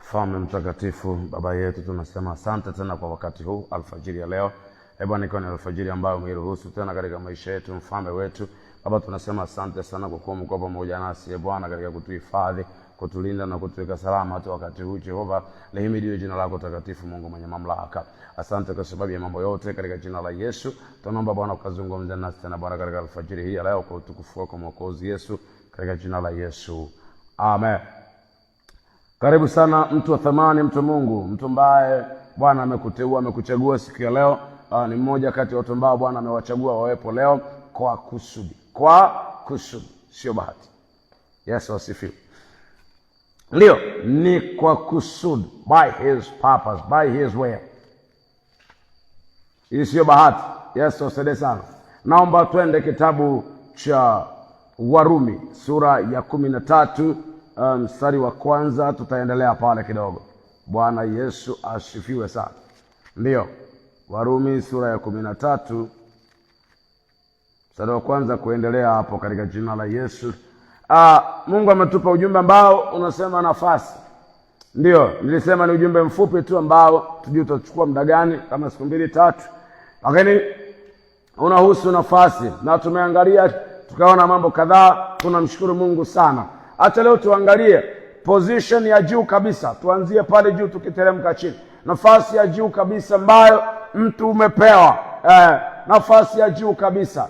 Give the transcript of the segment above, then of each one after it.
Mfalme mtakatifu, Baba yetu, tunasema asante tena kwa wakati huu alfajiri ya leo. Bwana, ni alfajiri ambayo umeruhusu tena katika maisha yetu, mfalme wetu. Baba, tunasema asante sana kwa kuwa mko pamoja nasi Bwana, katika kutuhifadhi, kutulinda na kutuweka salama hata wakati huu. Jehova, lihimidiwe jina lako takatifu, Mungu mwenye mamlaka. Asante kwa sababu ya mambo yote, katika jina la Yesu tunaomba Bwana ukazungumze nasi tena Bwana katika alfajiri hii ya leo, kwa utukufu wako Mwokozi Yesu, katika jina la Yesu. Amen. Karibu sana mtu wa thamani, mtu Mungu, mtu ambaye Bwana amekuteua, amekuchagua siku ya leo. Ni mmoja kati ya watu ambao Bwana amewachagua wawepo leo kwa kusudi. Kwa kusudi, sio bahati. Yesu asifiwe. Ndio, ni kwa kusudi, by his purpose, by his will. Hii sio bahati. Yesu asifiwe sana. Naomba twende kitabu cha Warumi sura ya 13 mstari wa kwanza, tutaendelea pale kidogo. Bwana Yesu asifiwe sana. Ndio, Warumi sura ya 13 mstari wa kwanza kuendelea hapo, katika jina la Yesu. Mungu ametupa ujumbe ambao unasema nafasi. Ndio, nilisema ni ujumbe mfupi tu ambao tujue utachukua muda gani, kama siku 2-3, lakini unahusu nafasi, na tumeangalia tukaona mambo kadhaa. Tunamshukuru Mungu sana. Hata leo tuangalie position ya juu kabisa. Tuanzie pale juu tukiteremka chini. Nafasi ya juu kabisa ambayo mtu umepewa. Nafasi ya juu kabisa.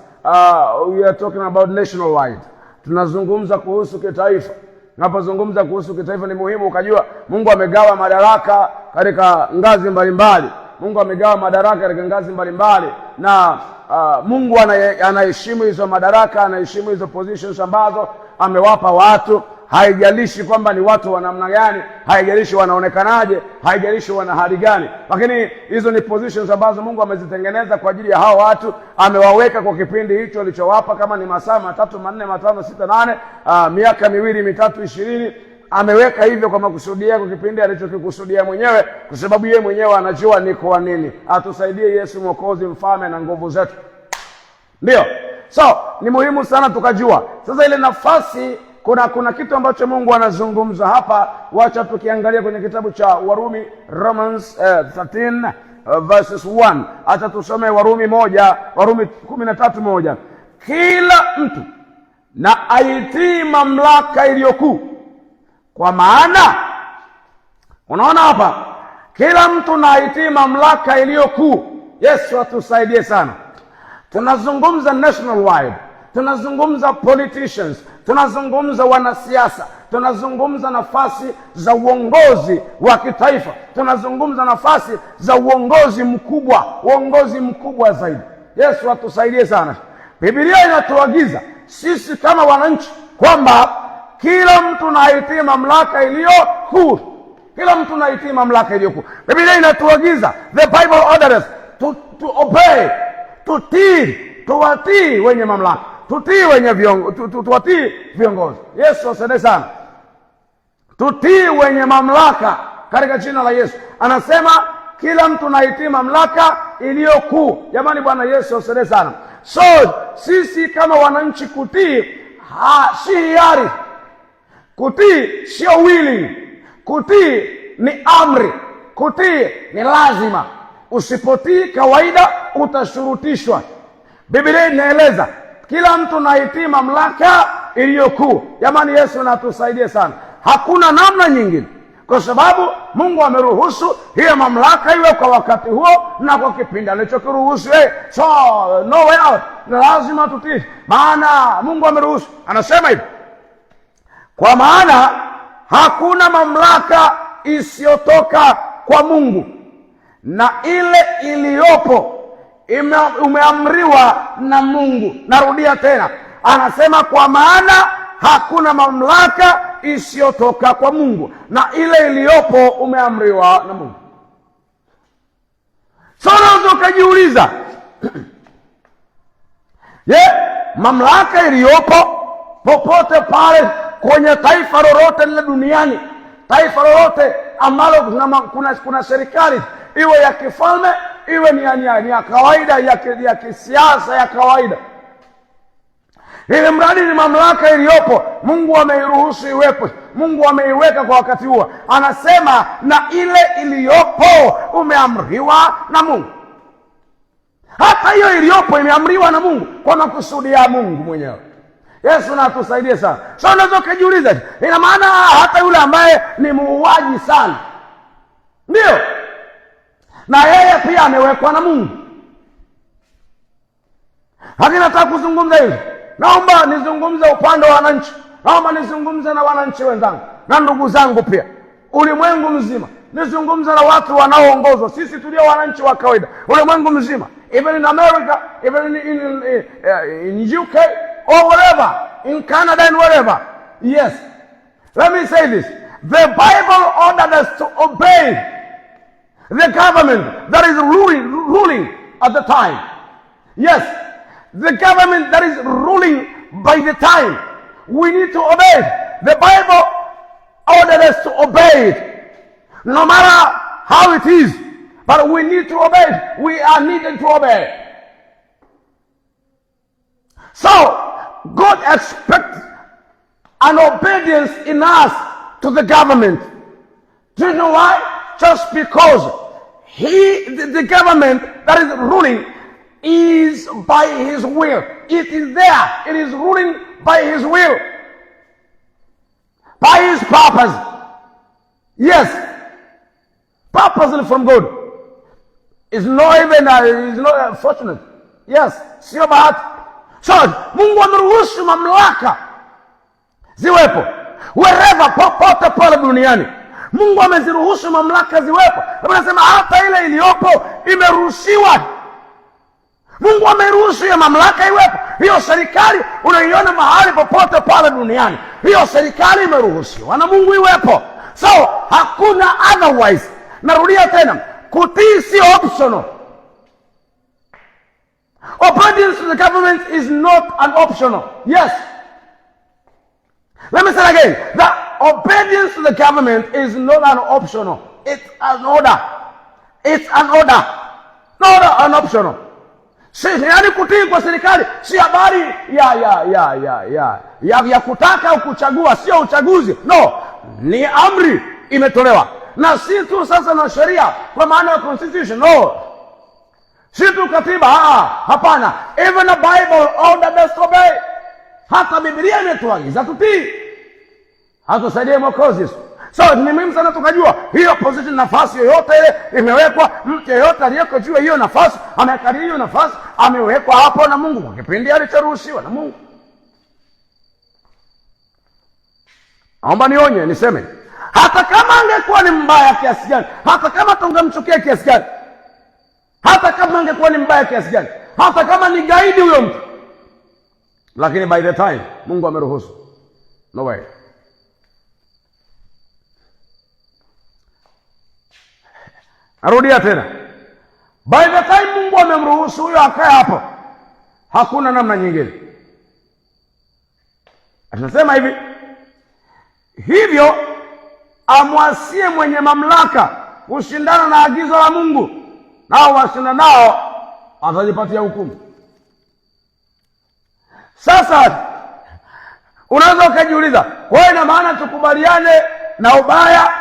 We are talking about national wide. Tunazungumza kuhusu kitaifa. Napozungumza kuhusu kitaifa, ni muhimu ukajua Mungu amegawa madaraka katika ngazi mbalimbali. Mungu amegawa madaraka katika ngazi mbalimbali, na Mungu anaheshimu hizo madaraka, anaheshimu hizo positions ambazo amewapa watu. Haijalishi kwamba ni watu wa namna gani, haijalishi wanaonekanaje, haijalishi wana hali gani, lakini hizo ni positions ambazo Mungu amezitengeneza kwa ajili ya hao watu. Amewaweka kwa kipindi hicho alichowapa, kama ni masaa 3, 4, 5, 6, 8, miaka 2, 3, 20. Ameweka hivyo kwa makusudi yake, kwa kipindi alichokikusudia mwenyewe, kwa sababu yeye mwenyewe anajua ni kwa nini. Atusaidie Yesu Mwokozi, mfalme na nguvu zetu. Ndio. So, ni muhimu sana tukajua. Sasa ile nafasi, kuna kitu ambacho Mungu anazungumza hapa. Wacha tukiangalia kwenye kitabu cha Warumi, Romans 13 verses 1. Acha tusome Warumi 13:1. Kila mtu na aitii mamlaka iliyokuu, kwa maana unaona hapa, kila mtu na aitii mamlaka iliyokuu. Yesu atusaidie sana. Tunazungumza national wide, tunazungumza politicians, tunazungumza wanasiasa, tunazungumza nafasi za uongozi wa kitaifa, tunazungumza nafasi za uongozi mkubwa zaidi. Yesu atusaidie sana. Biblia inatuagiza sisi kama wananchi kwamba kila mtu na aitii mamlaka iliyo kuu. Kila mtu na aitii mamlaka iliyo kuu. Biblia inatuagiza, the Bible orders to obey, tuwatii wenye mamlaka, tuwatii viongozi. Yesu asifiwe sana. Tutii wenye mamlaka katika jina la Yesu. Anasema kila mtu na aitii mamlaka iliyo kuu. Jamani, Bwana Yesu asifiwe sana. So sisi kama wananchi kutii si hiari. Kutii sio willing. Kutii ni amri. Kutii ni lazima. Usipotii kawaida utashurutishwa. Biblia inaeleza kila mtu na aitii mamlaka iliyokuu. Jamani, Yesu natusaidie sana. Hakuna namna nyingine, kwa sababu Mungu ameruhusu hiyo mamlaka iwe kwa wakati huo na kwa kipindi alichokiruhusu. So no way out, lazima tutii, maana Mungu ameruhusu. Anasema hivi, kwa maana hakuna mamlaka isiyotoka kwa Mungu, na ile iliyopo umeamriwa na Mungu. Narudia tena, anasema kwa maana hakuna mamlaka isiyotoka kwa Mungu, na ile iliyopo umeamriwa na Mungu. So unaweza ukajiuliza, mamlaka iliyopo popote pale kwenye taifa lolote lile duniani, taifa lolote ambalo kuna serikali, iwe ya kifalme, iwe ni ya kawaida, ya kisiasa ya kawaida, Ili mradi ni mamlaka iliyopo, Mungu ameiruhusu iwepo, Mungu ameiweka kwa wakati huo. Anasema na ile iliyopo umeamriwa na Mungu. Hata hiyo iliyopo imeamriwa na Mungu kwa makusudi ya Mungu mwenyewe. Yesu na atusaidie sana. So unaweza kujiuliza, ina maana hata yule ambaye ni muuaji sana, ndio na yeye pia amewekwa na Mungu? Lakini nataka kuzungumza hivi. Naomba nizungumze upande wa wananchi. Naomba nizungumze na wananchi wenzangu na ndugu zangu pia, ulimwengu mzima. Nizungumze na watu wanaoongozwa, sisi tulio wananchi wa kawaida, ulimwengu mzima, even in America, even in UK or wherever, in Canada and wherever. Yes, let me say this. The Bible ordered us to obey the government that is ruling at the time. Yes, the government that is ruling by the time. We need to obey. The Bible ordered us to obey it, no matter how it is, but we need to obey. We are needed to obey. So God expects an obedience in us to the government. Do you know why? Just because the government that is ruling is by his will. It is there. It is ruling by his will, by his purpose. Yes, purposely from God. It's not even it's not fortunate. Yes, sio bahati. So Mungu ameruhusu mamlaka ziwepo wherever, popote pale duniani. Mungu ameziruhusu mamlaka ziwepo. Anasema hata ile iliyopo imeruhusiwa. Mungu ameruhusu ya mamlaka iwepo. Hiyo serikali unaiona mahali popote pale duniani, hiyo serikali imeruhusiwa na Mungu iwepo. So hakuna otherwise. Narudia tena, kutii si optional. Obedience to the government is not an optional. Yes. Let me say it again. The obedience to the government is not an optional. It's an order. It's an order. Not an optional. Yaani kutii kwa serikali si habari ya kutaka au kuchagua, sio uchaguzi. No, ni amri imetolewa. Na si tu sasa na sheria kwa maana ya constitution. No. Si tu katiba, hapana. Even the Bible ordered us to obey. Hata Biblia imetuagiza tutii. Hatusaidie Mwokozi. So ni muhimu sana tukajua hiyo position, nafasi yoyote ile imewekwa, mtu yeyote aliyeko juu hiyo nafasi, amekalia hiyo nafasi, amewekwa hapo na Mungu kwa kipindi alichoruhusiwa na Mungu. Naomba nionye, niseme, hata kama angekuwa ni mbaya kiasi gani, hata kama tungemchukia kiasi gani, hata kama angekuwa ni mbaya kiasi gani, hata kama ni gaidi huyo mtu, lakini by the time Mungu ameruhusu. No way. Narudia tena. By the time Mungu amemruhusu huyo akae hapo, hakuna namna nyingine. Tunasema hivi, hivyo amwasie mwenye mamlaka kushindana na agizo la Mungu, nao washinda nao atajipatia hukumu. Sasa unaweza ukajiuliza, kwa hiyo ina maana tukubaliane na ubaya?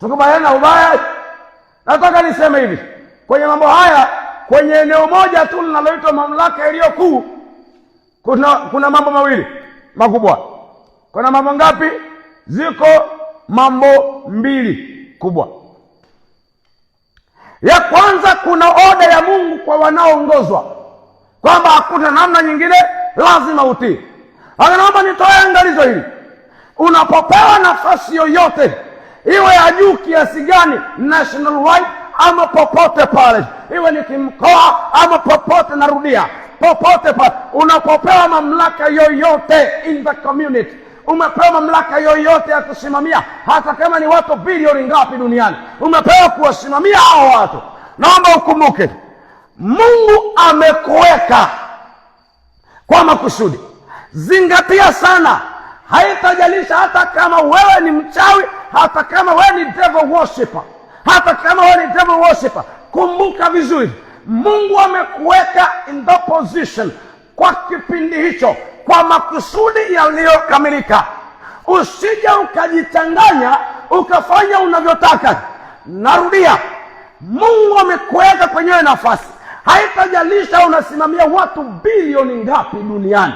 Tukubaliane na ubaya? Nataka niseme hivi, kwenye mambo haya, kwenye eneo moja tu linaloitwa mamlaka iliyo kuu, kuna mambo mawili makubwa. Kuna mambo ngapi? Ziko mambo mbili kubwa. Ya kwanza, kuna oda ya Mungu kwa wanaoongozwa, kwamba hakuna namna nyingine, lazima utii. Naomba nitoe angalizo hili. Unapopewa nafasi yoyote, iwe ya juu kiasi gani, national wide ama popote pale, iwe ni kimkoa ama popote, narudia, popote pale, unapopewa mamlaka yoyote in the community, umepewa mamlaka yoyote ya kusimamia, hata kama ni watu bilioni ngapi duniani, umepewa kuwasimamia hao watu. Naomba ukumbuke, Mungu amekuweka kwa makusudi. Zingatia sana. Haitajalisha hata kama wewe ni mchawi, hata kama wewe ni devil worshiper, hata kama wewe ni devil worshiper, kumbuka vizuri, Mungu amekuweka in the position kwa kipindi hicho, kwa makusudi yaliyokamilika. Usije ukajichanganya ukafanya unavyotaka. Narudia, Mungu amekuweka kwenye nafasi. Haitajalisha unasimamia watu bilioni ngapi duniani.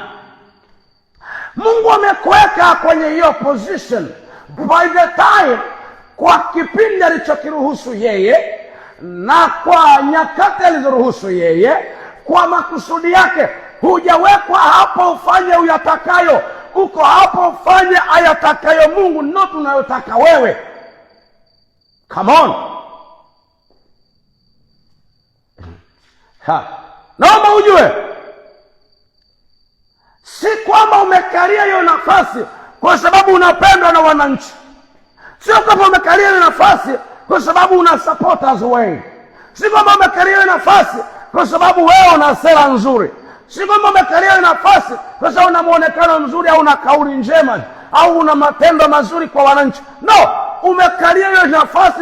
Mungu amekuweka kwenye hiyo position by the time, kwa kipindi alichokiruhusu yeye na kwa nyakati alizoruhusu yeye, kwa makusudi yake. Hujawekwa hapo ufanye uyatakayo, uko hapo ufanye ayatakayo Mungu, not unayotaka wewe. Come on. Naomba ujue, si kwamba umekalia hiyo nafasi kwa sababu unapendwa na wananchi. Sio kwamba umekalia hiyo nafasi kwa sababu una supporters wengi. Si kwamba umekalia hiyo nafasi kwa sababu wewe una sera nzuri. Si kwamba umekalia hiyo nafasi kwa sababu una muonekano mzuri au una kauli njema au una matendo mazuri kwa wananchi. No, umekalia hiyo nafasi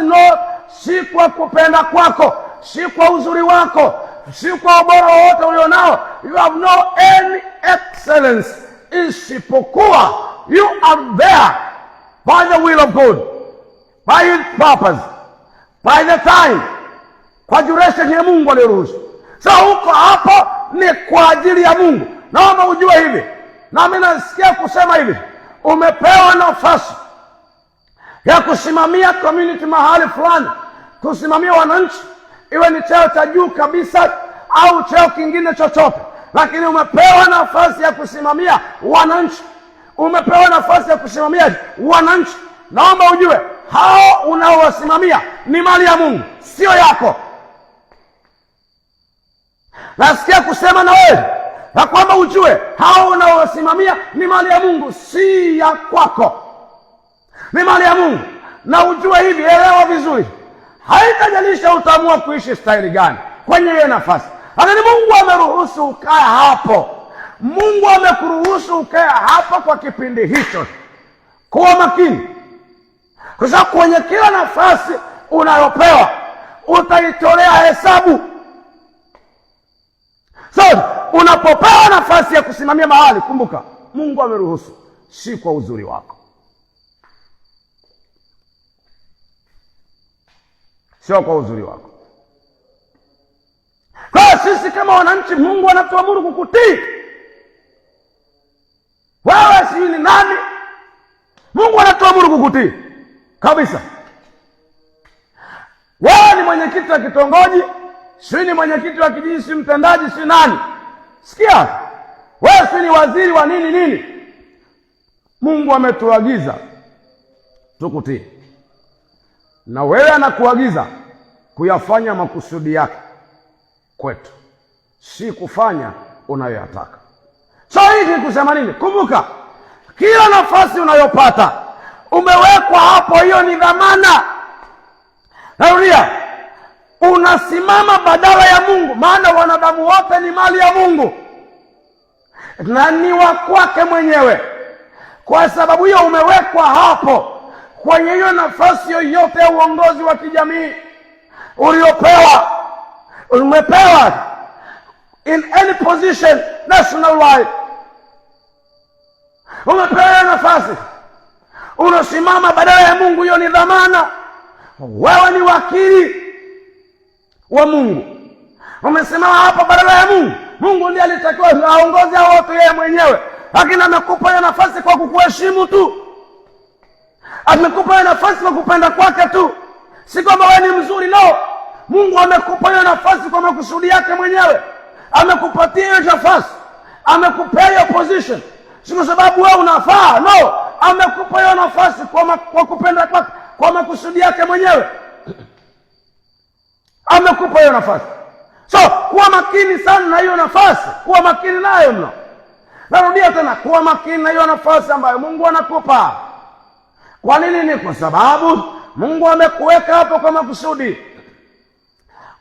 si kwa kupenda kwako, si kwa uzuri wako, si kwa ubora wote ulionao. You have no any excellence, isipokuwa you are there by the will of God, by his purpose, by the time, kwa duration ya Mungu aliyoruhusu. So huko hapo ni kwa ajili ya Mungu. Naomba ujue hivi, na mimi nasikia kusema hivi, umepewa nafasi ya kusimamia community mahali fulani, kusimamia wananchi, iwe ni cheo cha juu kabisa au cheo kingine chochote, lakini umepewa nafasi ya kusimamia wananchi. Umepewa nafasi ya kusimamia wananchi. Naomba ujue, hao unaowasimamia ni mali ya Mungu, sio yako. Nasikia kusema na wewe na kwamba ujue, hao unaowasimamia ni mali ya Mungu, si ya kwako. Ni mali ya Mungu. Na ujue hivi, elewa vizuri, haitajalisha utaamua kuishi staili gani kwenye hiyo nafasi, lakini Mungu ameruhusu ukae hapo. Mungu amekuruhusu ukae hapo kwa kipindi hicho. Kuwa makini, kwa sababu kwenye kila nafasi unayopewa utaitolea hesabu. So unapopewa nafasi ya kusimamia mahali, kumbuka Mungu ameruhusu, si kwa uzuri wako, sio kwa uzuri wako. Kwa sisi kama wananchi, Mungu anatuamuru kukutii. Wewe si ni nani? Mungu anatuamuru kukutii kabisa. Wewe ni mwenyekiti wa kitongoji, si ni mwenyekiti wa kijiji, si mtendaji, si nani. Sikia, wewe si ni waziri wa nini. Mungu ametuagiza tukutii, na wewe anakuagiza kuyafanya makusudi yake kwetu, si kufanya unayoyataka. So hii ni kusema nini? Kumbuka, kila nafasi unayopata umewekwa hapo, hiyo ni dhamana. Narudia, unasimama badala ya Mungu, maana wanadamu wote ni mali ya Mungu na ni wa kwake mwenyewe. Kwa sababu hiyo umewekwa hapo kwenye hiyo nafasi yoyote ya uongozi wa kijamii uliopewa. Umepewa in any position national wide, umepewa nafasi, unasimama badala ya Mungu. Hiyo ni dhamana. Wewe ni wakili wa Mungu, umesimama hapa badala ya Mungu. Mungu ndiye alitakiwa aongoze hao wote yeye mwenyewe, lakini amekupa hiyo nafasi kwa kukuheshimu tu. Amekupa hiyo nafasi kwa kupenda kwake tu, si kwamba wewe ni mzuri. No, Mungu amekupa hiyo nafasi kwa makusudi yake mwenyewe. Amekupatia hiyo nafasi, amekupea hiyo position, si kwa sababu wewe unafaa. No, amekupa hiyo nafasi kwa kupenda kwake, kwa makusudi yake mwenyewe. Amekupa hiyo nafasi. So kuwa makini sana na hiyo nafasi, kuwa makini nayo mno. Narudia tena, kuwa makini na hiyo nafasi ambayo Mungu anakupa. Kwa nini? Ni kwa sababu Mungu amekuweka hapo kwa makusudi.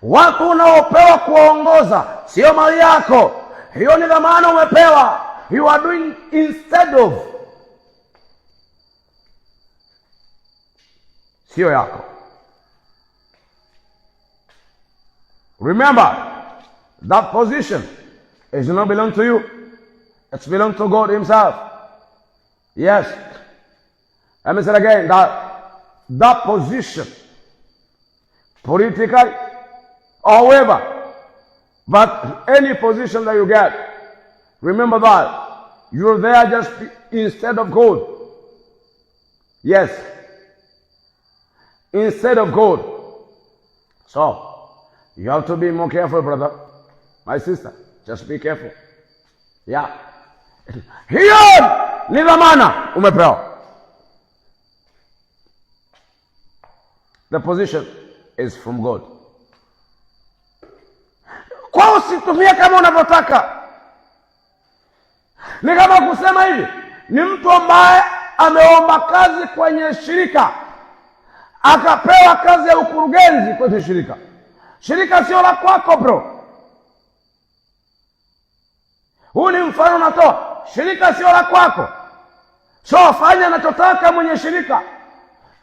Watu unaopewa kuongoza sio mali yako, hiyo ni dhamana umepewa. You are doing instead of, sio yako. Remember that position It does not belong to you. It belongs to God himself. Yes. Let me say it again, that position, politically, however, but any position that you get, remember that you're there just instead of God. Yes. Instead of God. So, you have to be more careful, brother. My sister, just be careful. Yeah. Hiyo ni dhamana umepewa. The position is from God. Kwa usitumie kama unavyotaka. Ni kama kusema hivi, ni mtu ambaye ameomba kazi kwenye shirika, akapewa kazi ya ukurugenzi kwenye shirika. Shirika sio la kwako, bro. Huu ni mfano natoa. Shirika sio la kwako. So fanya anachotaka mwenye shirika.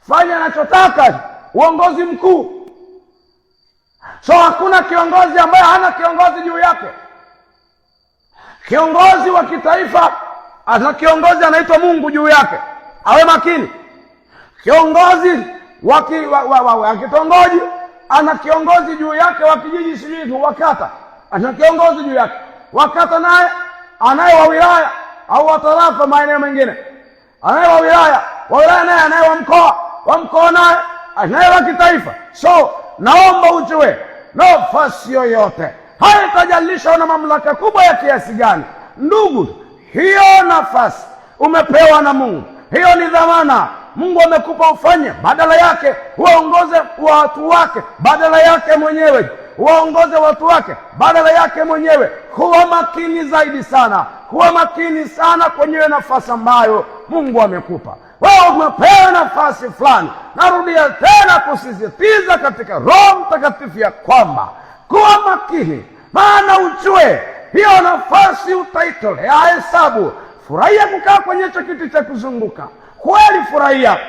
Fanya anachotaka uongozi mkuu. So hakuna kiongozi ambaye hana kiongozi juu yake. Kiongozi wa kitaifa ana kiongozi anaitwa Mungu juu yake. Awe makini. Kiongozi wa kitongoji ana kiongozi juu yake, wa kijiji sijui wa kata ana kiongozi juu yake. Wakata naye anaye wa wilaya au wa tarafa maeneo mengine. Anaye wa wilaya naye anaye wa mkoa naye anaye wa kitaifa. So naomba ujue, nafasi yoyote, haitajalisha una mamlaka kubwa ya kiasi gani, ndugu, hiyo nafasi umepewa na Mungu. Hiyo ni dhamana Mungu amekupa ufanye, badala yake uongoze watu wake, badala yake mwenyewe waongoze watu wake, badala yake mwenyewe. Kuwa makini zaidi sana, kuwa makini sana kwenye nafasi ambayo Mungu amekupa. Wewe umepewa nafasi fulani. Narudia tena kusisitiza katika Roho Mtakatifu ya kwamba kuwa makini, maana ujue hiyo nafasi utaitolea hesabu. Furahia kukaa kwenye hicho kiti cha kuzunguka. Kweli furahia.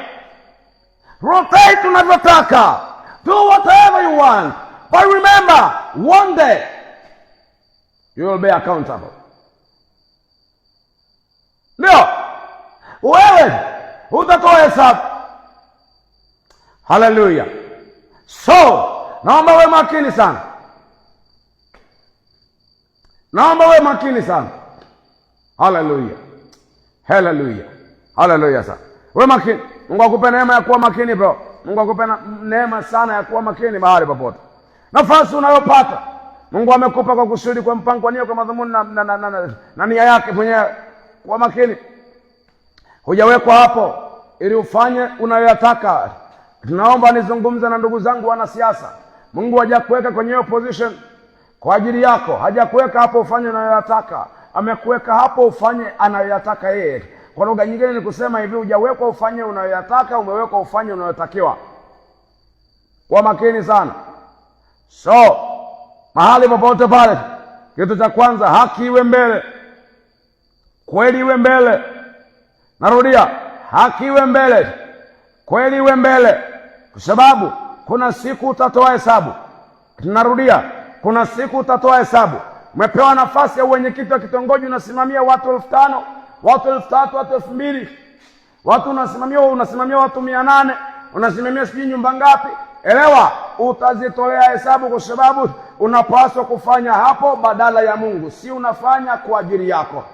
Rotate unavyotaka. Do whatever you want. But remember, one day, you will be accountable. Ndio, wewe utatoa hesabu. Hallelujah. So, naomba wewe makini sana. Naomba wewe makini sana. Hallelujah. Hallelujah. Hallelujah sana. Wewe makini. Mungu akupe neema ya kuwa makini, bro. Mungu akupe neema sana ya kuwa makini mahali popote. Nafasi unayopata Mungu amekupa kwa kusudi, kwa mpango, kwa nia, kwa madhumuni na nia yake mwenyewe. Kwa makini. Hujawekwa hapo ili ufanye unayoyataka. Tunaomba nizungumze na ndugu zangu wanasiasa. Mungu hajakuweka kwenye hiyo position kwa ajili yako. Hajakuweka hapo ufanye unayoyataka. Amekuweka hapo ufanye anayoyataka yeye. Kwa lugha nyingine ni kusema hivi, hujawekwa ufanye unayoyataka, umewekwa ufanye unayotakiwa. Kwa makini sana. So, mahali popote pale, kitu cha kwanza, haki iwe mbele. Kweli iwe mbele. Narudia, haki iwe mbele. Kweli iwe mbele. Kwa sababu kuna siku utatoa hesabu. Narudia, kuna siku utatoa hesabu. Umepewa nafasi ya uwenyekiti wa kitongoji, unasimamia watu 5,000, watu 3,000, watu 2,000. Watu unasimamia watu 800, unasimamia sijui nyumba ngapi. Elewa, utazitolea hesabu, kwa sababu unapaswa kufanya hapo badala ya Mungu. Si unafanya kwa ajili yako.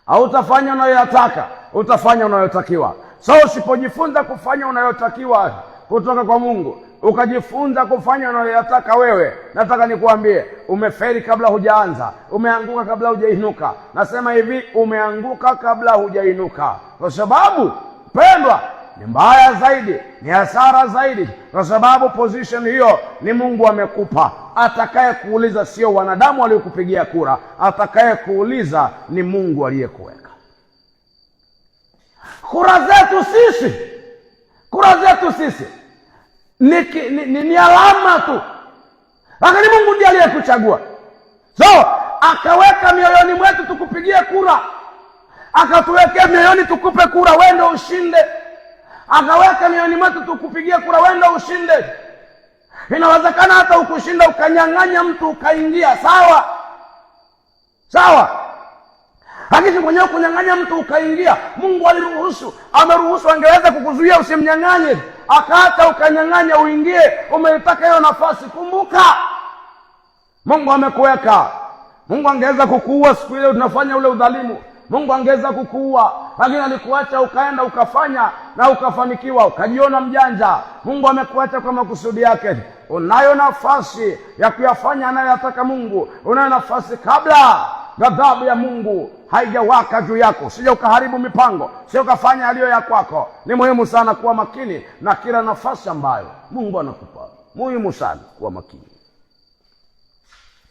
Hautafanya unayoyataka, utafanya unayotakiwa. So usipojifunza kufanya unayotakiwa kutoka kwa Mungu, ukajifunza kufanya unayoyataka wewe, nataka nikuambie, umefeli kabla hujaanza, umeanguka kabla hujainuka. Nasema hivi, umeanguka kabla hujainuka. Kwa sababu pendwa, ni mbaya zaidi, ni hasara zaidi, kwa sababu position hiyo ni Mungu amekupa. Atakaye kuuliza sio wanadamu waliokupigia kura, atakaye kuuliza ni Mungu aliyekuweka. Kura zetu sisi ni alama tu, lakini Mungu ndiye aliyekuchagua. So akaweka mioyoni mwetu tukupigie kura, akatuwekea mioyoni tukupe kura wende ushinde. Akaweka mioyoni mwetu tukupigie kura wende ushinde. Inawezekana hata ukushinda ukanyang'anya mtu ukaingia, sawa. Sawa? Lakini mwenyewe kunyang'anya mtu ukaingia, Mungu aliruhusu, ameruhusu, angeweza kukuzuia usimnyang'anye, akaacha ukanyang'anya uingie, umeitaka hiyo nafasi. Kumbuka Mungu amekuweka. Mungu angeweza kukuua siku ile unafanya ule udhalimu, Mungu angeweza kukuua, lakini alikuacha ukaenda ukafanya na ukafanikiwa, ukajiona mjanja. Mungu amekuacha kwa makusudi yake. Unayo nafasi ya kuyafanya anayoyataka Mungu. Unayo nafasi kabla ghadhabu ya Mungu haijawaka juu yako. Usije ukaharibu mipango, usije ukafanya aliyo ya kwako. Ni muhimu sana kuwa makini na kila nafasi ambayo Mungu anakupa. Muhimu sana kuwa makini.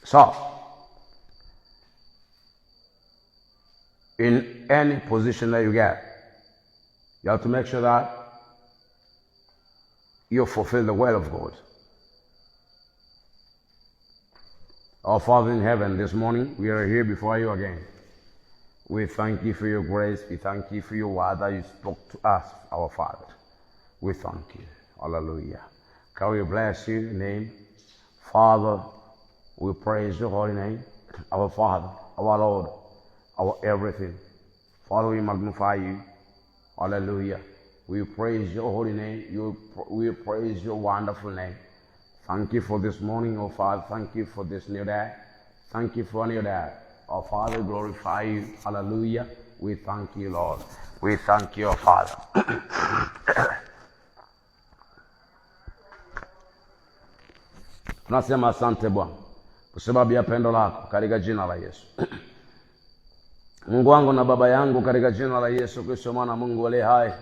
So, in any position that you get, you have to make sure that you fulfill the will of God. Our Father in heaven, this morning we are here before you again. We thank you for your grace. We thank you for your word that you spoke to us, our Father. We thank you. Hallelujah. Can we bless your name? Father, we praise your holy name. Our Father, our Lord, our everything. Father, we magnify you. Hallelujah. We praise your holy name. We praise your wonderful name. Thank you for this morning, oh Father. Thank you for this new day. Thank you for a new day. Oh Father, glorify you. Hallelujah. We thank you, Lord. We thank you, oh Father. Tunasema asante Bwana kwa sababu ya pendo lako katika jina la Yesu. Mungu wangu na Baba yangu, katika jina la Yesu Kristo mwana Mungu aliye hai,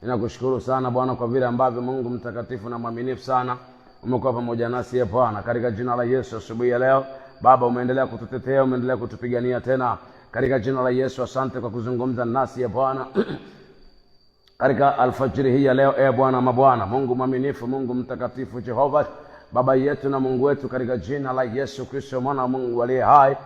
ninakushukuru sana Bwana kwa vile ambavyo Mungu mtakatifu na mwaminifu sana umekuwa pamoja nasi Bwana, katika jina la Yesu. Asubuhi ya leo Baba, umeendelea kututetea, umeendelea kutupigania tena, katika jina la Yesu. Asante kwa kuzungumza nasi Bwana katika alfajiri hii ya leo Bwana mabwana, Mungu mwaminifu, Mungu mtakatifu, Jehova Baba yetu na Mungu wetu, katika jina la Yesu Kristo mwana wa Mungu aliye hai.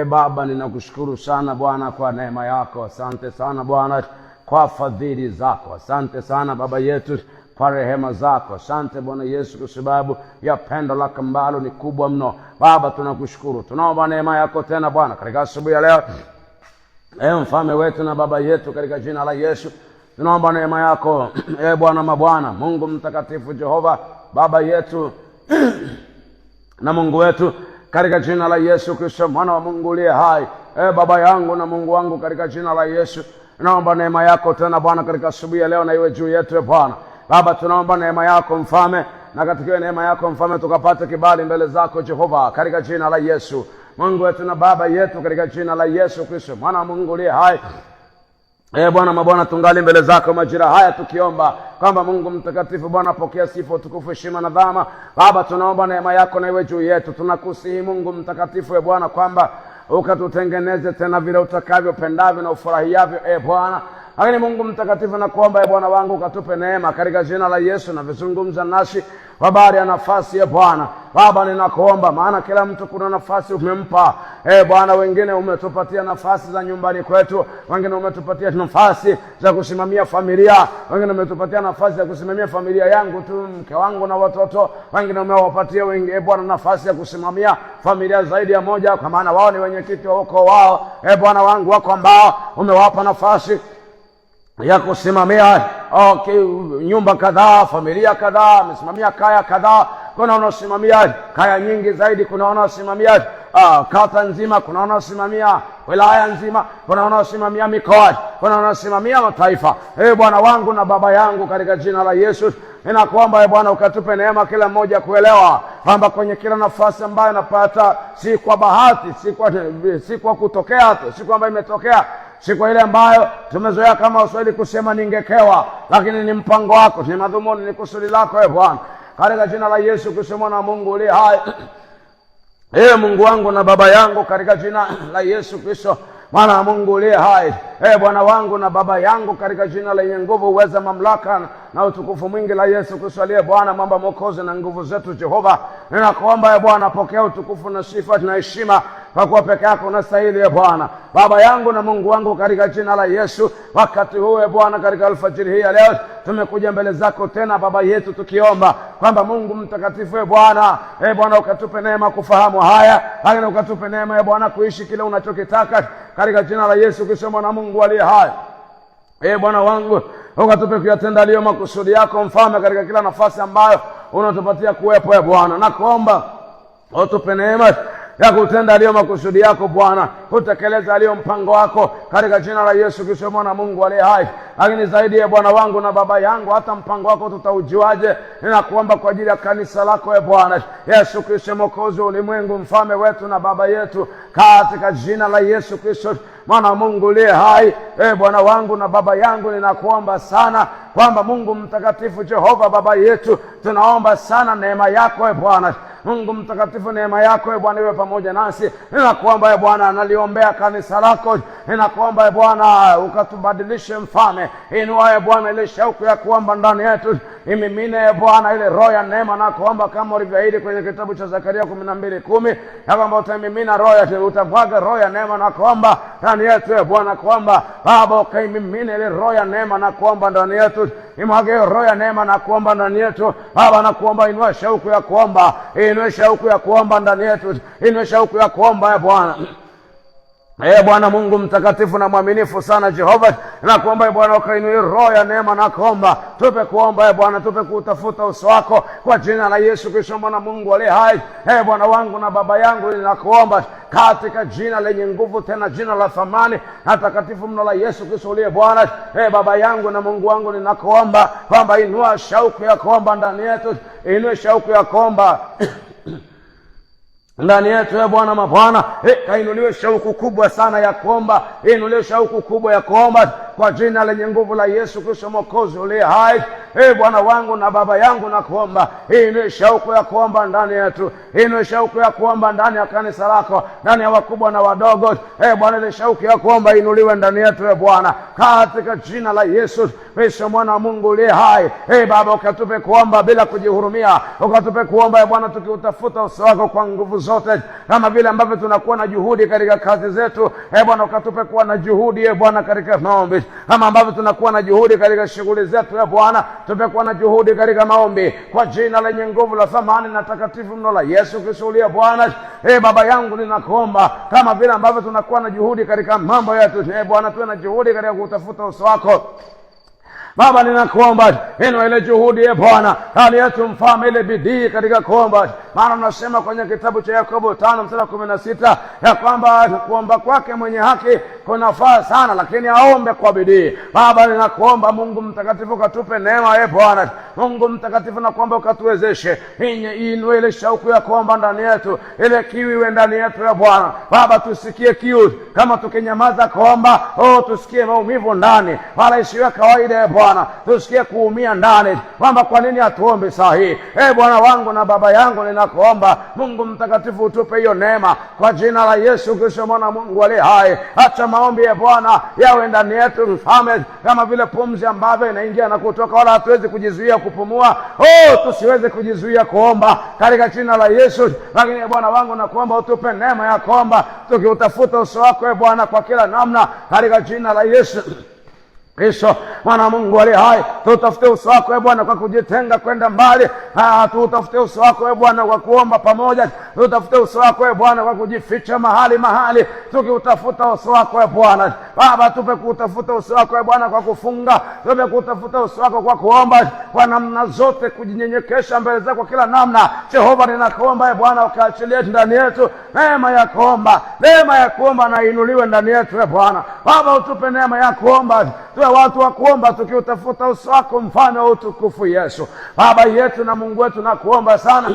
Baba, ninakushukuru sana Bwana kwa neema yako. Asante sana Bwana kwa fadhili zako. Asante sana Baba yetu kwa rehema zako. Asante Bwana Yesu kwa sababu ya pendo lako ambalo ni kubwa mno. Baba, tunakushukuru. Tunaomba neema yako tena Bwana katika asubuhi ya leo. Mfalme wetu na Baba yetu, katika jina la Yesu tunaomba neema yako Bwana mabwana, Mungu mtakatifu, Jehova Baba yetu na Mungu wetu, katika jina la Yesu Kristo mwana wa Mungu aliye hai. Baba yangu na Mungu wangu, katika jina la Yesu naomba neema yako tena Bwana katika asubuhi ya leo, na iwe juu yetu Bwana. Baba, tunaomba neema yako Mfalme, na katika neema yako Mfalme tukapate kibali mbele zako Jehova, katika jina la Yesu. Mungu wetu na Baba yetu, katika jina la Yesu Kristo mwana wa Mungu aliye hai. Bwana mabwana, tungali mbele zako majira haya tukiomba kwamba Mungu mtakatifu Bwana, pokea sifa, utukufu, heshima na dhama. Baba, tunaomba neema yako na iwe juu yetu. Tunakusihi Mungu mtakatifu Bwana kwamba ukatutengeneze tena vile utakavyopendavyo na ufurahiavyo Bwana. Lakini Mungu mtakatifu, nakuomba Bwana wangu ukatupe neema katika jina la Yesu, na vizungumza nasi habari ya nafasi Bwana. Baba, ninakuomba, maana kila mtu kuna nafasi umempa Bwana. Wengine umetupatia nafasi za nyumbani kwetu, wengine umetupatia nafasi za kusimamia familia, wengine umetupatia nafasi ya kusimamia familia yangu tu, mke wangu na watoto, wengine umewapatia wengine Bwana nafasi ya kusimamia familia zaidi ya moja, kwa maana wao ni wenyekiti wa ukoo wao Bwana wangu, wako ambao umewapa nafasi ya kusimamia nyumba kadhaa, familia kadhaa, amesimamia kaya kadhaa. Kuna wanaosimamia kaya nyingi zaidi, kuna wanaosimamia kata nzima, kuna wanaosimamia wilaya nzima, kuna wanaosimamia mikoa, kuna wanaosimamia mataifa. Bwana wangu na Baba yangu, katika jina la Yesu ninakuomba Bwana ukatupe neema kila mmoja kuelewa kwamba kwenye kila nafasi ambayo napata, si kwa bahati, si kwa kutokea tu, si kwamba imetokea, si kwa ile ambayo tumezoea kama Waswahili kusema ningekewa, lakini ni mpango wako, ni madhumuni, ni kusudi lako Bwana, katika jina la Yesu Kristo mwana wa Mungu aliye hai. Mungu wangu na Baba yangu, katika jina la Yesu Kristo mwana wa Mungu uliye hai. Bwana wangu na Baba yangu, katika jina lenye nguvu, uweza, mamlaka na utukufu mwingi la Yesu Kristo aliye Bwana, mwamba mwokozi na nguvu zetu Jehova, ninakuomba Bwana, pokea utukufu na sifa na heshima kwa kuwa peke yako unastahili e Bwana. Baba yangu na Mungu wangu, katika jina la Yesu, wakati huu e Bwana, katika alfajiri hii ya leo tumekuja mbele zako tena Baba yetu, tukiomba kwamba Mungu mtakatifu e Bwana, ukatupe neema kufahamu haya, lakini ukatupe neema e Bwana kuishi kile unachokitaka, katika jina la Yesu Kristo mwana Mungu aliye hai. Bwana wangu, ukatupe kuyatenda aliyo makusudi yako Mfalme, katika kila nafasi ambayo unatupatia kuwepo e Bwana. Nakuomba utupe neema ya kutenda aliyo makusudi yako Bwana, kutekeleza aliyo mpango wako, katika jina la Yesu Kristo mwana Mungu aliye hai. Lakini zaidi ya Bwana wangu na Baba yangu, hata mpango wako tutaujuaje? Ninakuomba kwa ajili ya kanisa lako e Bwana Yesu Kristo, Mwokozi wa ulimwengu, Mfalme wetu na Baba yetu, katika jina la Yesu Kristo mwana Mungu aliye hai. Bwana wangu na Baba yangu, ninakuomba sana kwamba Mungu mtakatifu, Jehova Baba yetu, tunaomba sana neema yako e Bwana Mungu mtakatifu, neema yako e Bwana iwe pamoja nasi. Ninakuomba e Bwana, naliombea kanisa lako. Ninakuomba e Bwana, ukatubadilishe Mfalme. Inua e Bwana ile shauku ya kuomba ndani yetu. Imimine e Bwana ile roho ya neema. Nakuomba kama ulivyoahidi kwenye kitabu cha Zakaria 12:10 ya kwamba utamimina roho ya, utamwaga roho ya neema. Nakuomba ndani yetu e Bwana, kuomba Baba ukaimimine ile roho ya neema. Nakuomba ndani yetu, imwage roho ya neema. Nakuomba ndani yetu Baba, nakuomba inua shauku ya kuomba, inua shauku ya kuomba ndani yetu, inua shauku ya kuomba e Bwana. Bwana Mungu mtakatifu na mwaminifu sana Jehova, nakuomba e Bwana ukainuie roho ya neema. Nakuomba tupe kuomba e Bwana, tupe kutafuta uso wako, kwa jina la Yesu Kristo mwana Mungu aliye hai. Bwana wangu na Baba yangu, ninakuomba katika jina lenye nguvu, tena jina la thamani na takatifu mno la Yesu Kristo uliye Bwana. Baba yangu na Mungu wangu, ninakuomba kwamba inua shauku ya kuomba ndani yetu, inua shauku ya kuomba ndani yetu e Bwana mabwana. Kainuliwe shauku kubwa sana ya kuomba, inuliwe shauku kubwa ya kuomba kwa jina lenye nguvu la Yesu Kristo Mwokozi uliye hai. Bwana wangu na Baba yangu, nakuomba inuliwe shauku ya kuomba ndani yetu, inuliwe shauku ya kuomba ndani ya kanisa lako, ndani ya wakubwa na wadogo. Bwana ile shauku ya kuomba inuliwe ndani yetu e Bwana, katika jina la Yesu Kristo mwana wa Mungu uliye hai. Baba ukatupe kuomba bila kujihurumia, ukatupe kuomba e Bwana tukiutafuta uso wako kwa nguvu zote, kama vile ambavyo tunakuwa na juhudi katika kazi zetu e Bwana, ukatupe kuwa na juhudi e Bwana katika maombi, kama ambavyo tunakuwa na juhudi katika shughuli zetu e Bwana, tupe kuwa na juhudi katika maombi, kwa jina lenye nguvu la thamani na takatifu mno la Yesu Kristo uliye Bwana. Baba yangu, ninakuomba kama vile ambavyo tunakuwa na juhudi katika mambo yetu e Bwana, tuwe na juhudi katika kutafuta uso wako Baba. Ninakuomba inua ile juhudi e Bwana hali yetu Mfalme, ile bidii katika kuomba, maana unasema kwenye kitabu cha Yakobo 5:16 ya kwamba kuomba kwake mwenye haki kunafaa sana, lakini aombe kwa bidii. Baba ninakuomba Mungu mtakatifu, katupe neema e Bwana Mungu mtakatifu, na kuomba ukatuwezeshe inue ile shauku ya kuomba ndani yetu, ile kiu iwe ndani yetu e Bwana. Baba tusikie kiu, kama tukinyamaza kuomba tusikie maumivu ndani, wala isiwe kawaida e Bwana, tusikie kuumia ndani, kwamba kwa nini hatuombe saa hii Bwana wangu na Baba yangu, ninakuomba Mungu mtakatifu utupe hiyo neema kwa jina la Yesu Kristo mwana Mungu aliye hai. Acha maombi ya Bwana yawe ndani yetu Mfalme, kama vile pumzi ambavyo inaingia na kutoka, wala hatuwezi kujizuia kupumua. Tusiweze kujizuia kuomba katika jina la Yesu. Lakini Bwana wangu nakuomba utupe neema ya kuomba tukiutafuta uso wako Bwana kwa kila namna, katika jina la Yesu Kristo mwana Mungu aliye hai. Tutafute uso wako Bwana kwa kujitenga kwenda mbali. Tutafute uso wako Bwana kwa kuomba pamoja. Tutafute uso wako Bwana kwa kujificha mahali, tukiutafuta uso wako Bwana. Baba tupe kutafuta uso wako Bwana kwa kufunga, tupe kutafuta uso wako kwa kuomba kwa namna zote, kujinyenyekesha mbele zako kila namna. Jehova ninakuomba Bwana ukaachilie ndani yetu neema ya kuomba, neema ya kuomba na inuliwe ndani yetu Bwana. Baba utupe neema ya kuomba, tuwe watu wa kuomba tukiutafuta uso wako, mfano wa utukufu Yesu. Baba yetu na Mungu wetu, nakuomba sana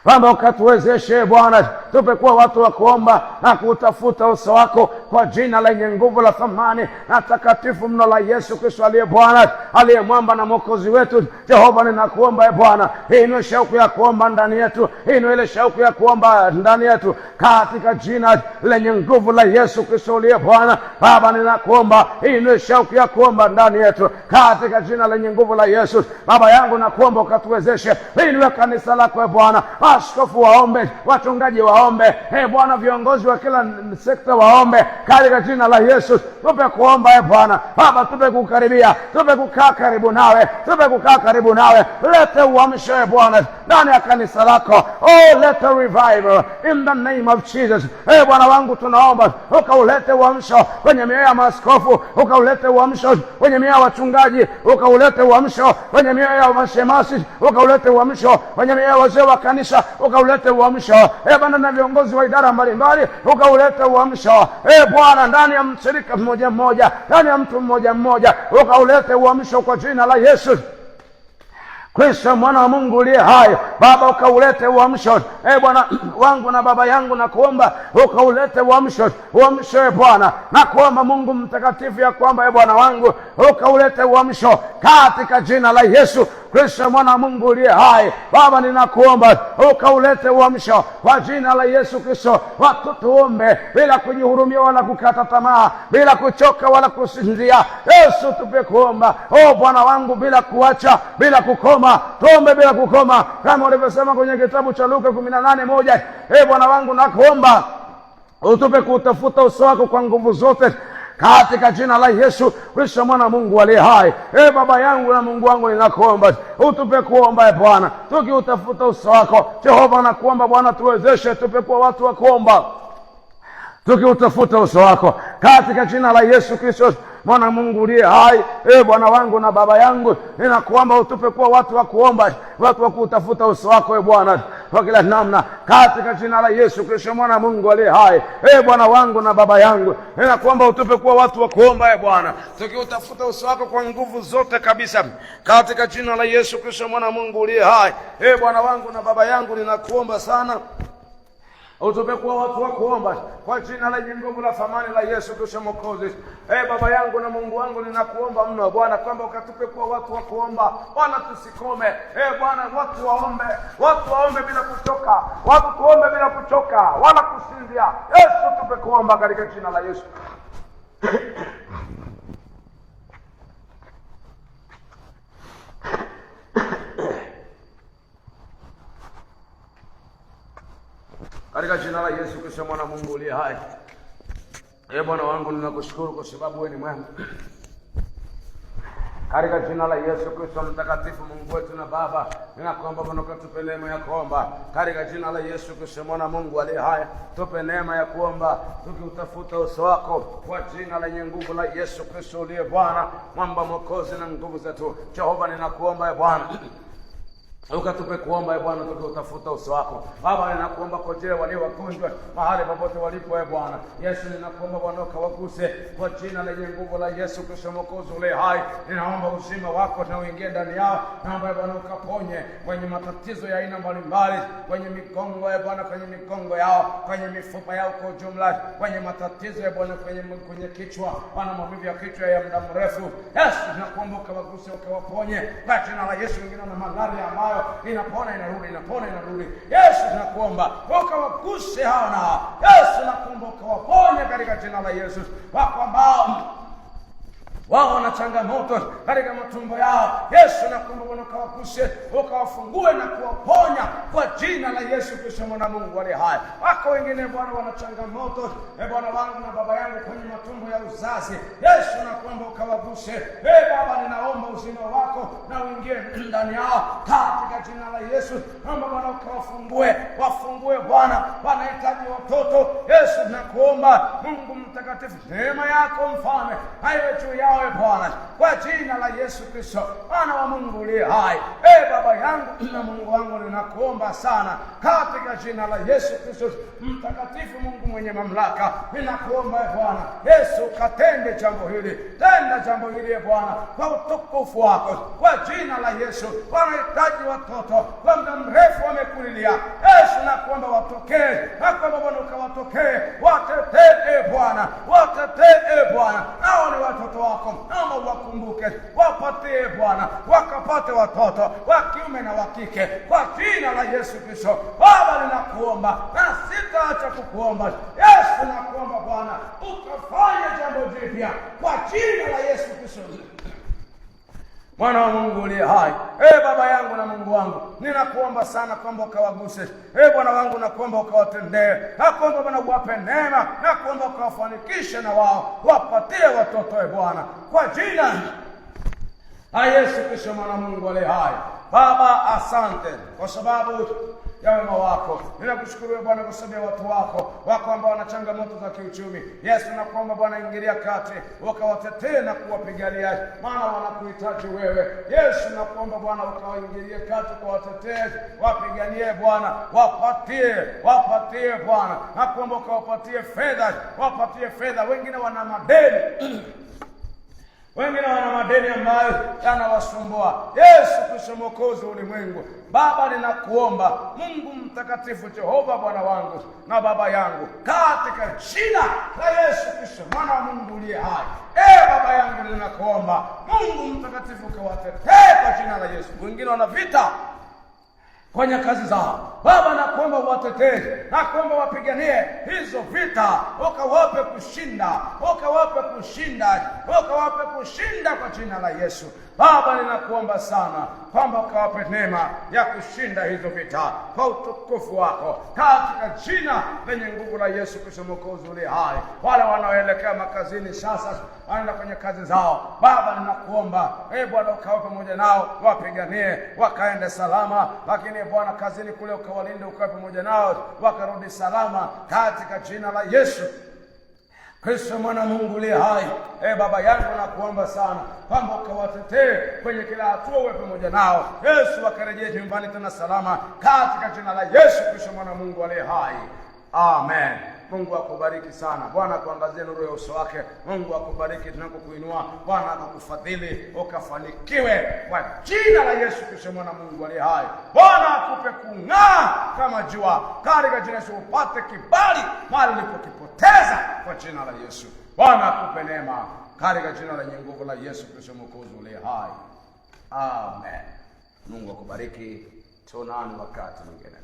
kwamba ukatuwezeshe Bwana, tupe kuwa watu wa kuomba na kutafuta uso wako kwa jina lenye nguvu la thamani na takatifu mno la Yesu Kristo aliye Bwana, aliye mwamba na mwokozi wetu. Jehova ninakuomba Bwana, inua shauku ya kuomba ndani yetu, inua ile shauku ya kuomba ndani yetu katika jina lenye nguvu la Yesu Kristo aliye Bwana. Baba ninakuomba inua shauku ya kuomba ndani yetu katika jina lenye nguvu la Yesu. Baba yangu nakuomba ukatuwezeshe, inua kanisa lako Bwana. maaskofu waombe, wachungaji waombe, Bwana viongozi wa kila sekta waombe katika jina la Yesu. Tupe kuomba Bwana. Baba, tupe kukaribia, tupe kukaa karibu nawe, tupe kukaa karibu nawe. Lete uamsho Bwana ndani ya kanisa lako. Oh, let a revival in the name of Jesus. Bwana wangu, tunaomba ukaulete uamsho kwenye mioyo ya maaskofu, ukaulete uamsho kwenye mioyo ya wachungaji, ukaulete uamsho kwenye mioyo ya mashemasi, ukaulete uamsho kwenye mioyo ya wazee wa kanisa, ukaulete uamsho Bwana na viongozi wa idara mbalimbali, ukaulete uamsho Bwana ndani ya mshirika mmoja mmoja, ndani ya mtu mmoja mmoja, ukaulete uamsho kwa jina la Yesu Kristo mwana wa Mungu uliye hai. Baba, ukaulete uamsho Bwana wangu na baba yangu, na kuomba ukaulete uamsho Bwana, na kuomba Mungu mtakatifu ya kwamba Bwana wangu ukaulete uamsho katika jina la Yesu Kristo mwana wa Mungu uliye hai. Baba, ninakuomba ukaulete uamsho kwa jina la Yesu Kristo. Watu tuombe bila kujihurumia wala kukata tamaa, bila kuchoka wala kusinzia. Yesu, tupe kuomba Bwana wangu bila kuacha, bila kukoma. Tuombe bila kukoma kama ulivyosema kwenye kitabu cha Luka 18:1. Bwana wangu, nakuomba utupe kutafuta uso wako kwa nguvu zote katika jina la Yesu Kristo mwana Mungu aliye hai. Baba yangu na Mungu wangu, ninakuomba utupe kuomba Bwana, tukiutafuta uso wako Jehova. Nakuomba Bwana, tuwezeshe, tupe kuwa watu wa kuomba tukiutafuta uso wako katika jina la Yesu Kristo mwana Mungu uliye hai. Bwana wangu na baba yangu, ninakuomba utupe kuwa watu wa kuomba, watu wa kutafuta uso wako Bwana kwa kila namna katika jina la Yesu Kristo mwana Mungu aliye hai. Bwana wangu na baba yangu, ninakuomba utupe kuwa watu wa kuomba Bwana, tukiutafuta uso wako kwa nguvu zote kabisa katika jina la Yesu Kristo mwana Mungu uliye hai. Bwana wangu na baba yangu, ninakuomba sana utupe kuwa watu wa kuomba kwa jina lenye nguvu la thamani la Yesu Kristo Mwokozi. Baba yangu na Mungu wangu, ninakuomba mno Bwana kwamba ukatupe kuwa watu wa kuomba Bwana, tusikome Bwana, watu waombe bila kuchoka, watu tuombe bila kuchoka wala kusinzia. Yesu, tupe kuomba katika jina la Yesu. Katika jina la Yesu Kristo mwana Mungu uliye hai. Bwana wangu, ninakushukuru kwa sababu wewe ni mwema. Katika jina la Yesu Kristo mtakatifu, Mungu wetu na Baba, ninakuomba Bwana ukatupe neema ya kuomba. Katika jina la Yesu Kristo mwana Mungu aliye hai, tupe neema ya kuomba tukiutafuta uso wako kwa jina lenye nguvu la Yesu Kristo uliye Bwana, mwamba mwokozi na nguvu zetu. Jehova, ninakuomba Bwana ukatupe kuomba Bwana tukiutafuta uso wako. Baba, ninakuomba kwa ajili ya walio wagonjwa mahali popote walipo Bwana Yesu, ninakuomba Bwana ukawaguse kwa jina lenye nguvu la Yesu Kristo Mwokozi uliye hai. Ninaomba uzima wako na uingie ndani yao. Naomba Bwana ukaponye wenye matatizo ya aina mbalimbali, kwenye migongo Bwana, kwenye migongo yao, kwenye mifupa yao kwa ujumla, kwenye matatizo Bwana, kwenye kichwa Bwana, maumivu ya kichwa ya muda mrefu. Yesu, ninakuomba ukawaguse, ukawaponye kwa jina la Yesu. Wengine na malaria ambayo inapona inarudi. Yesu, nakuomba ukawaguse hao nao. Yesu, nakuomba ukawaponye katika jina la Yesu. Wako ambao wao wana changamoto katika matumbo yao, Yesu, nakuomba Bwana ukawaguse, ukawafungue na kuwaponya kwa jina la Yesu Kristo mwana Mungu aliye hai. Wako wengine Bwana wana changamoto Bwana wangu na baba yangu kwenye matumbo ya uzazi, Yesu, nakuomba ukawaguse. Baba, ninaomba uzima wako na uingie ndani yao katika jina la Yesu. Naomba Bwana wafungue Bwana, wanahitaji watoto. Yesu, nakuomba Mungu mtakatifu, neema yako mfalme haiwe juu yao Bwana kwa jina la Yesu Kristo mwana wa Mungu uliye hai. Baba yangu na Mungu wangu, ninakuomba sana katika jina la Yesu Kristo mtakatifu, Mungu mwenye mamlaka, ninakuomba Bwana Yesu, katende jambo hili, tenda jambo hili Bwana kwa utukufu wako kwa jina la Yesu. Wanahitaji watoto kwa muda mrefu wamekulilia, Yesu, nakuomba watokee, nakuomba Bwana ukawatokee, watetee Bwana, watetee Bwana, hao ni watoto wako, naomba uwakumbuke, wapatie Bwana, wakapate watoto wa kiume na wa kike kwa jina la Yesu Kristo. Baba, ninakuomba na sitaacha kukuomba. Yesu, nakuomba Bwana ukafanye jambo jipya kwa jina la Yesu Kristo. Mwana wa Mungu uliye hai, Baba yangu na Mungu wangu, ninakuomba sana kwamba ukawaguse. Bwana wangu, nakuomba ukawatendee, nakuomba Bwana uwape neema, nakuomba ukawafanikishe na wao wapatie watoto, Bwana, kwa jina la Yesu Kristo mwana wa Mungu aliye hai. Baba, asante kwa sababu ya wema wako. Ninakushukuru Bwana kwa sababu ya watu wako ambao wana changamoto za kiuchumi. Yesu, nakuomba Bwana, ingilia kati, wakawatetee na kuwapigania, maana wanakuhitaji wewe. Yesu, nakuomba Bwana, ukawaingilie kati, kuwatetee, wapiganie Bwana, wapatie Bwana. Nakuomba ukawapatie fedha, wapatie fedha. Wengine wana madeni wengine wana madeni ambayo yanawasumbua. Yesu Kristo Mwokozi wa ulimwengu, Baba, ninakuomba Mungu mtakatifu, Jehova Bwana wangu na Baba yangu, katika jina la Yesu Kristo mwana wa Mungu uliye hai, Baba yangu, ninakuomba Mungu mtakatifu, ukawatetee kwa jina la Yesu. Wengine wana vita kwenye kazi zao, Baba, nakuomba uwatetee, nakuomba wapiganie hizo vita, ukawape kushinda kwa jina la Yesu. Baba, ninakuomba sana kwamba ukawape neema ya kushinda hizo vita kwa utukufu wako, katika jina lenye nguvu la Yesu Kristo Mwokozi uliye hai. Wale wanaoelekea makazini sasa, wanaenda kwenye kazi zao, Baba, ninakuomba Bwana, ukawe pamoja nao, wapiganie wakaende salama. Lakini Bwana, kazini kule ukawalinde, ukawe pamoja nao, wakarudi salama, katika jina la Yesu Kristo mwana Mungu uliye hai. Baba yangu, nakuomba sana kwamba ukawatetee kwenye kila hatua, uwe pamoja nao. Yesu, wakarejee nyumbani tena salama, katika jina la Yesu Kristo mwana Mungu aliye hai. Amen. Mungu akubariki sana. Bwana akuangazie nuru ya uso wake. Mungu akubariki tunapokuinua. Bwana akakufadhili ukafanikiwe kwa jina la Yesu Kristo mwana Mungu aliye hai. Bwana akupe kung'aa kama jua, katika jina la Yesu, upate kibali mahali ulipokipoteza kwa jina la Yesu. Bwana akupe neema katika jina lenye nguvu la Yesu Kristo Mwokozi uliye hai. Amen. Mungu akubariki. Tuonane wakati mwingine.